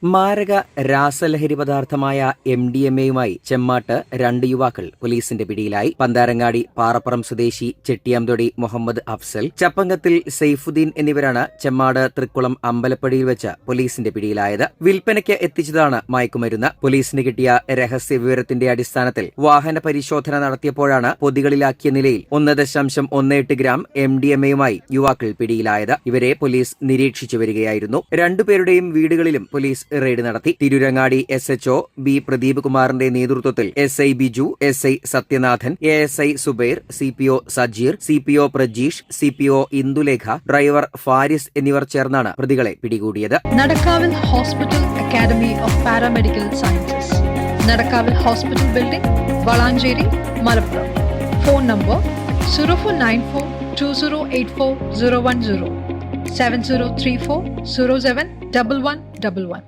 മാരക രാസലഹരി പദാർത്ഥമായ MDMA-യുമായി ചെമ്മാട്ട് 2 യുവാക്കൾ പോലീസിന്റെ പിടിയിലായി. പന്താരങ്ങാടി പാറപ്പുറം സ്വദേശി ചെട്ടിയാംതൊടി മുഹമ്മദ് അഫ്സൽ, ചപ്പങ്കത്തിൽ സൈഫുദ്ദീൻ എന്നിവരാണ് ചെമ്മാട് തൃക്കുളം അമ്പലപ്പടിയിൽ വെച്ച് പോലീസിന്റെ പിടിയിലായത്. വിൽപ്പനയ്ക്ക് എത്തിച്ചതാണ് മയക്കുമരുന്ന്. പോലീസിന് കിട്ടിയ രഹസ്യ വിവരത്തിന്റെ അടിസ്ഥാനത്തിൽ വാഹന പരിശോധന നടത്തിയപ്പോഴാണ് പൊതികളിലാക്കിയ നിലയിൽ 1.18 ഗ്രാം MDMA-യുമായി യുവാക്കൾ പിടിയിലായത്. ഇവരെ പോലീസ് നിരീക്ഷിച്ചു വരികയായിരുന്നു. രണ്ടുപേരുടെയും വീടുകളിലും പോലീസ് റെയ്ഡ് നടത്തി. തിരൂരങ്ങാടി SHO B പ്രദീപ് കുമാറിന്റെ നേതൃത്വത്തിൽ SI Biju, SI Sathyanathan, ASI Zubair, CPO Sajeer, CPO Prajeesh, CPO Indulekha, driver Faris എന്നിവർ ചേർന്നാണ് പ്രതികളെ പിടികൂടിയത്. നടക്കാവിൽ hospital academy of paramedical sciences, നടക്കാവിൽ hospital building, Valanchery, Malappuram. Phone number 04942084 010 7034 07 1111.